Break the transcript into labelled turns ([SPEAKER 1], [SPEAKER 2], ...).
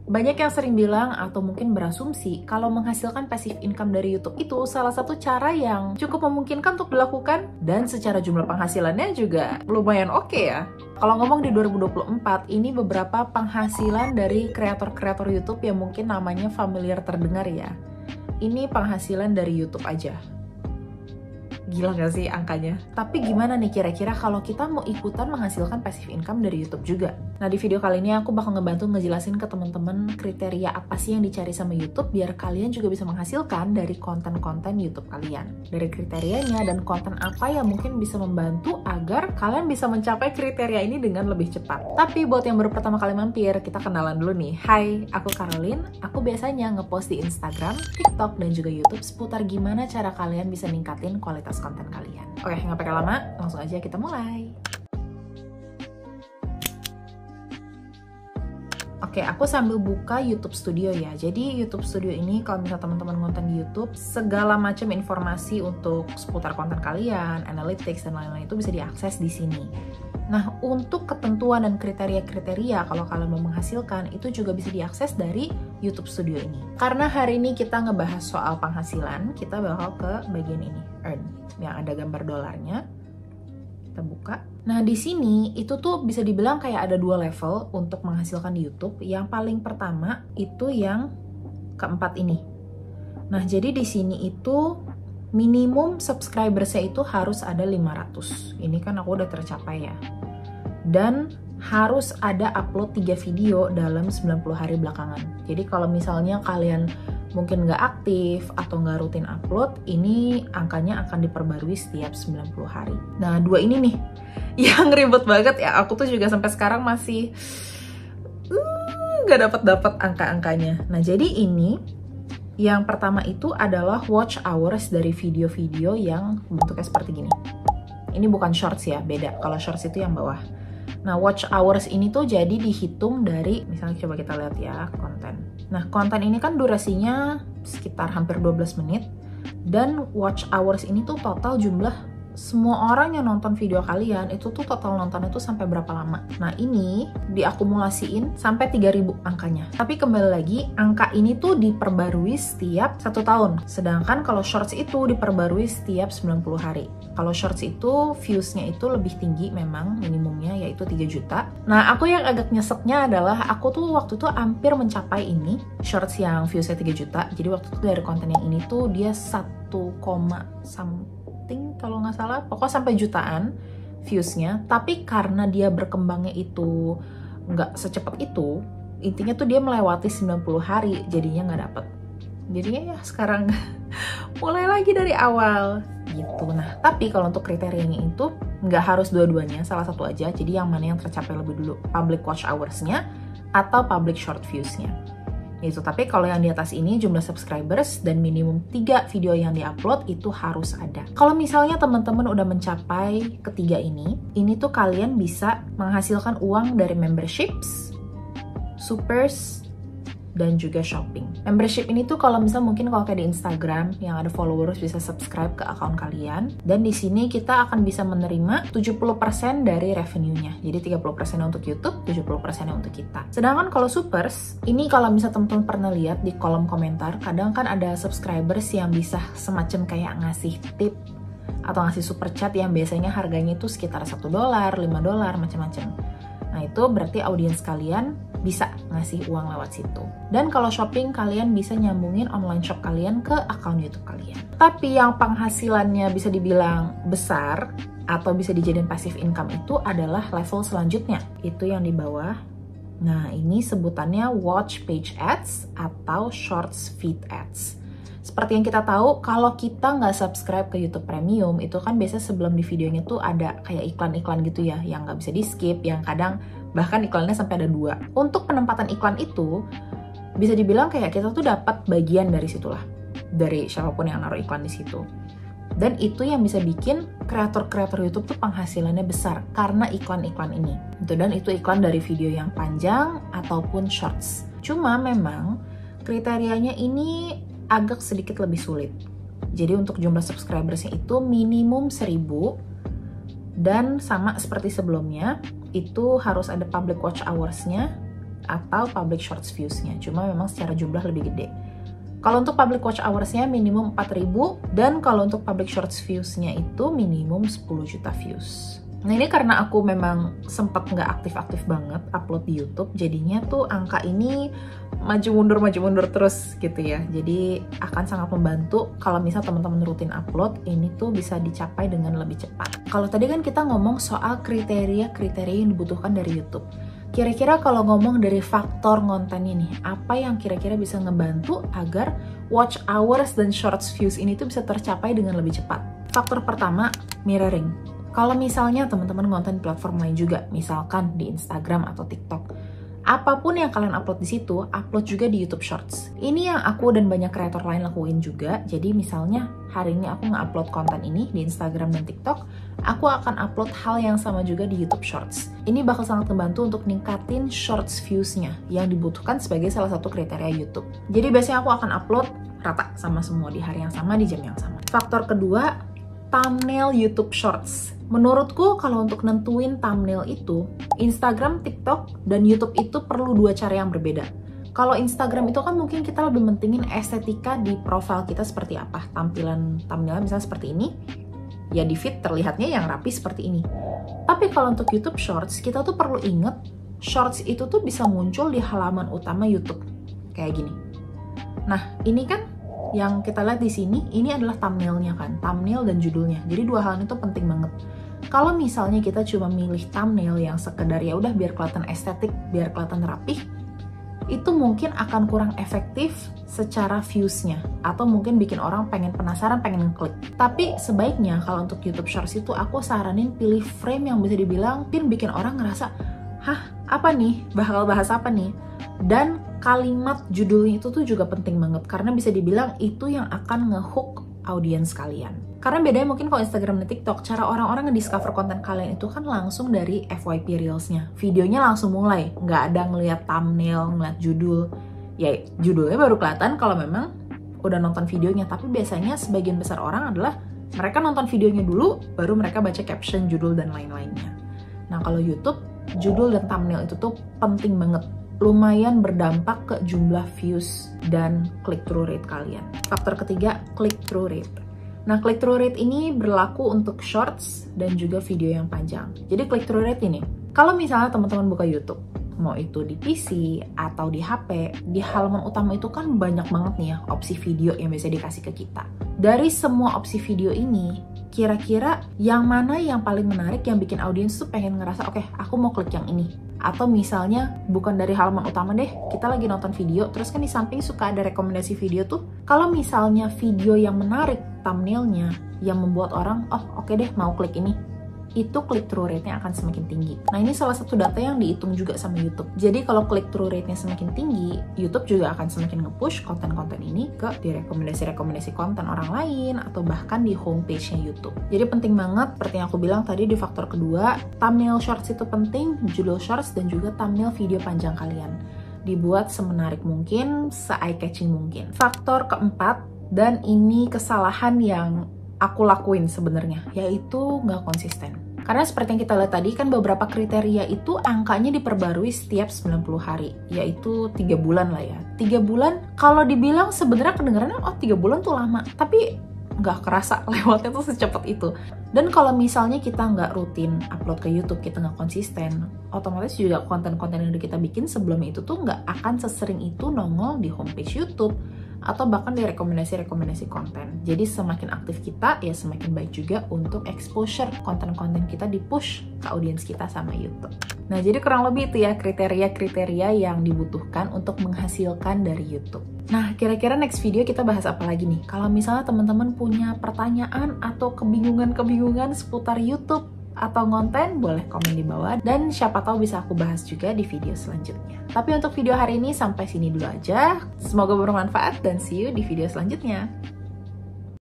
[SPEAKER 1] Banyak yang sering bilang atau mungkin berasumsi kalau menghasilkan passive income dari YouTube itu salah satu cara yang cukup memungkinkan untuk dilakukan dan secara jumlah penghasilannya juga lumayan oke ya. Kalau ngomong di 2024, ini beberapa penghasilan dari kreator-kreator YouTube yang mungkin namanya familiar terdengar ya. Ini penghasilan dari YouTube aja. Gila gak sih angkanya? Tapi gimana nih kira-kira kalau kita mau ikutan menghasilkan passive income dari YouTube juga? Nah, di video kali ini aku bakal ngebantu ngejelasin ke teman-teman kriteria apa sih yang dicari sama YouTube biar kalian juga bisa menghasilkan dari konten-konten YouTube kalian. Dari kriterianya dan konten apa yang mungkin bisa membantu agar kalian bisa mencapai kriteria ini dengan lebih cepat. Tapi buat yang baru pertama kali mampir, kita kenalan dulu nih. Hai, aku Caroline. Aku biasanya ngepost di Instagram, TikTok, dan juga YouTube seputar gimana cara kalian bisa ningkatin kualitas konten kalian. Oke, nggak pakai lama, langsung aja kita mulai. Oke, aku sambil buka YouTube Studio ya. Jadi YouTube Studio ini kalau misalnya teman-teman nonton di YouTube, segala macam informasi untuk seputar konten kalian, analytics dan lain-lain itu bisa diakses di sini. Nah, untuk ketentuan dan kriteria-kriteria kalau kalian mau menghasilkan, itu juga bisa diakses dari YouTube Studio ini. Karena hari ini kita ngebahas soal penghasilan, kita bakal ke bagian ini, Earn, yang ada gambar dolarnya. Kita buka. Nah, di sini itu tuh bisa dibilang kayak ada dua level untuk menghasilkan di YouTube. Yang paling pertama itu yang keempat ini. Nah, jadi di sini itu minimum subscribersnya itu harus ada 500. Ini kan aku udah tercapai ya. Dan harus ada upload 3 video dalam 90 hari belakangan. Jadi kalau misalnya kalian mungkin nggak aktif atau nggak rutin upload, ini angkanya akan diperbarui setiap 90 hari. Nah, dua ini nih yang ribet banget ya. Aku tuh juga sampai sekarang masih nggak dapat angka-angkanya. Nah, jadi ini yang pertama itu adalah watch hours dari video-video yang bentuknya seperti gini. Ini bukan shorts ya, beda. Kalau shorts itu yang bawah. Nah, watch hours ini tuh jadi dihitung dari, misalnya coba kita lihat ya, konten. Nah, konten ini kan durasinya sekitar hampir 12 menit. Dan watch hours ini tuh total jumlah semua orang yang nonton video kalian itu tuh total nontonnya tuh sampai berapa lama. Nah, ini diakumulasiin sampai 3000 angkanya. Tapi kembali lagi, angka ini tuh diperbarui setiap 1 tahun. Sedangkan kalau shorts itu diperbarui setiap 90 hari. Kalau shorts itu viewsnya itu lebih tinggi memang minimumnya yaitu 3 juta. Nah, aku yang agak nyeseknya adalah aku tuh waktu tuh hampir mencapai ini. Shorts yang viewsnya 3 juta. Jadi waktu itu dari konten yang ini tuh dia 1, something kalau nggak salah, pokoknya sampai jutaan viewsnya. Tapi karena dia berkembangnya itu nggak secepat itu, intinya tuh dia melewati 90 hari, jadinya nggak dapet. Jadinya ya sekarang mulai lagi dari awal gitu. Nah, tapi kalau untuk kriterianya itu nggak harus dua-duanya, salah satu aja. Jadi yang mana yang tercapai lebih dulu, public watch hours-nya atau public short views-nya. Itu. Tapi kalau yang di atas ini jumlah subscribers dan minimum 3 video yang diupload itu harus ada. Kalau misalnya teman-teman udah mencapai ketiga ini tuh kalian bisa menghasilkan uang dari memberships, supers, dan juga shopping. Membership ini tuh kalau misal mungkin kalau kayak di Instagram yang ada followers bisa subscribe ke akun kalian, dan di sini kita akan bisa menerima 70% dari revenue-nya. Jadi 30% untuk YouTube, 70% untuk kita. Sedangkan kalau supers, ini kalau misal teman-teman pernah lihat di kolom komentar, kadang kan ada subscribers yang bisa semacam kayak ngasih tip atau ngasih super chat yang biasanya harganya itu sekitar $1, $5, macam-macam. Nah, itu berarti audiens kalian bisa ngasih uang lewat situ. Dan kalau shopping, kalian bisa nyambungin online shop kalian ke akun YouTube kalian. Tapi yang penghasilannya bisa dibilang besar atau bisa dijadiin passive income itu adalah level selanjutnya. Itu yang di bawah. Nah, ini sebutannya watch page ads atau shorts feed ads. Seperti yang kita tahu, kalau kita nggak subscribe ke YouTube Premium, itu kan biasanya sebelum di videonya tuh ada kayak iklan-iklan gitu ya, yang nggak bisa di-skip, yang kadang bahkan iklannya sampai ada 2. Untuk penempatan iklan itu, bisa dibilang kayak kita tuh dapat bagian dari situlah, dari siapapun yang naruh iklan di situ. Dan itu yang bisa bikin kreator-kreator YouTube tuh penghasilannya besar karena iklan-iklan ini. Dan itu iklan dari video yang panjang ataupun shorts. Cuma memang kriterianya ini agak sedikit lebih sulit. Jadi untuk jumlah subscribersnya itu minimum 1000 dan sama seperti sebelumnya itu harus ada public watch hours-nya atau public shorts views-nya. Cuma memang secara jumlah lebih gede. Kalau untuk public watch hours-nya minimum 4.000, dan kalau untuk public shorts views-nya itu minimum 10 juta views. Nah ini karena aku memang sempat nggak aktif-aktif banget upload di YouTube, jadinya tuh angka ini maju mundur terus gitu ya. Jadi akan sangat membantu kalau misal teman-teman rutin upload, ini tuh bisa dicapai dengan lebih cepat. Kalau tadi kan kita ngomong soal kriteria-kriteria yang dibutuhkan dari YouTube. Kira-kira kalau ngomong dari faktor kontennya nih, apa yang kira-kira bisa ngebantu agar watch hours dan shorts views ini tuh bisa tercapai dengan lebih cepat? Faktor pertama, mirroring. Kalau misalnya teman-teman ngonten platform lain juga, misalkan di Instagram atau TikTok, apapun yang kalian upload di situ, upload juga di YouTube Shorts. Ini yang aku dan banyak kreator lain lakuin juga. Jadi misalnya hari ini aku nge-upload konten ini di Instagram dan TikTok, aku akan upload hal yang sama juga di YouTube Shorts. Ini bakal sangat membantu untuk ningkatin Shorts views-nya yang dibutuhkan sebagai salah satu kriteria YouTube. Jadi biasanya aku akan upload rata sama semua di hari yang sama, di jam yang sama. Faktor kedua, thumbnail YouTube Shorts. Menurutku kalau untuk nentuin thumbnail itu, Instagram, TikTok, dan YouTube itu perlu dua cara yang berbeda. Kalau Instagram itu kan mungkin kita lebih mentingin estetika di profil kita seperti apa. Tampilan thumbnailnya misalnya seperti ini, ya di feed terlihatnya yang rapi seperti ini. Tapi kalau untuk YouTube Shorts, kita tuh perlu inget, Shorts itu tuh bisa muncul di halaman utama YouTube. Kayak gini. Nah, ini kan yang kita lihat di sini, ini adalah thumbnailnya kan, thumbnail dan judulnya. Jadi dua hal itu penting banget. Kalau misalnya kita cuma milih thumbnail yang sekedar ya udah biar kelihatan estetik, biar kelihatan rapih, itu mungkin akan kurang efektif secara views-nya, atau mungkin bikin orang pengen penasaran, pengen ngeklik. Tapi sebaiknya kalau untuk YouTube Shorts itu aku saranin pilih frame yang bisa dibilang bikin orang ngerasa, hah, apa nih? Bakal bahas apa nih? Dan kalimat judulnya itu tuh juga penting banget, karena bisa dibilang itu yang akan ngehook audiens kalian. Karena bedanya mungkin kalau Instagram dan TikTok, cara orang-orang ngediscover konten kalian itu kan langsung dari FYP Reels-nya. Videonya langsung mulai, nggak ada ngeliat thumbnail, ngeliat judul. Ya judulnya baru kelihatan kalau memang udah nonton videonya, tapi biasanya sebagian besar orang adalah mereka nonton videonya dulu, baru mereka baca caption, judul, dan lain-lainnya. Nah kalau YouTube, judul dan thumbnail itu tuh penting banget. Lumayan berdampak ke jumlah views dan click-through rate kalian. Faktor ketiga, click-through rate. Nah, click-through rate ini berlaku untuk shorts dan juga video yang panjang. Jadi click-through rate ini, kalau misalnya teman-teman buka YouTube, mau itu di PC atau di HP, di halaman utama itu kan banyak banget nih ya opsi video yang bisa dikasih ke kita. Dari semua opsi video ini, kira-kira yang mana yang paling menarik yang bikin audiens tuh pengen ngerasa, oke, aku mau klik yang ini. Atau misalnya bukan dari halaman utama deh, kita lagi nonton video, terus kan di samping suka ada rekomendasi video tuh. Kalau misalnya video yang menarik thumbnailnya, yang membuat orang, oh oke deh mau klik ini, itu click-through rate-nya akan semakin tinggi. Nah ini salah satu data yang dihitung juga sama YouTube. Jadi kalau click-through rate-nya semakin tinggi, YouTube juga akan semakin nge-push konten-konten ini ke di rekomendasi-rekomendasi konten orang lain, atau bahkan di homepage-nya YouTube. Jadi penting banget, seperti yang aku bilang tadi di faktor kedua, thumbnail shorts itu penting, judul shorts, dan juga thumbnail video panjang kalian. Dibuat semenarik mungkin, se-eye-catching mungkin. Faktor keempat, dan ini kesalahan yang aku lakuin sebenarnya, yaitu nggak konsisten. Karena seperti yang kita lihat tadi kan beberapa kriteria itu angkanya diperbarui setiap 90 hari, yaitu 3 bulan lah ya. 3 bulan, kalau dibilang sebenarnya kedengarannya, oh 3 bulan tuh lama, tapi nggak kerasa lewatnya tuh secepat itu. Dan kalau misalnya kita nggak rutin upload ke YouTube, kita nggak konsisten, otomatis juga konten-konten yang udah kita bikin sebelum itu tuh nggak akan sesering itu nongol di homepage YouTube, atau bahkan di rekomendasi-rekomendasi konten. Jadi semakin aktif kita, ya semakin baik juga untuk exposure konten-konten kita di-push ke audiens kita sama YouTube. Nah, jadi kurang lebih itu ya kriteria-kriteria yang dibutuhkan untuk menghasilkan dari YouTube. Nah, kira-kira next video kita bahas apa lagi nih? Kalau misalnya teman-teman punya pertanyaan atau kebingungan-kebingungan seputar YouTube atau konten, boleh komen di bawah, dan siapa tahu bisa aku bahas juga di video selanjutnya. Tapi untuk video hari ini sampai sini dulu aja. Semoga bermanfaat dan see you di video selanjutnya.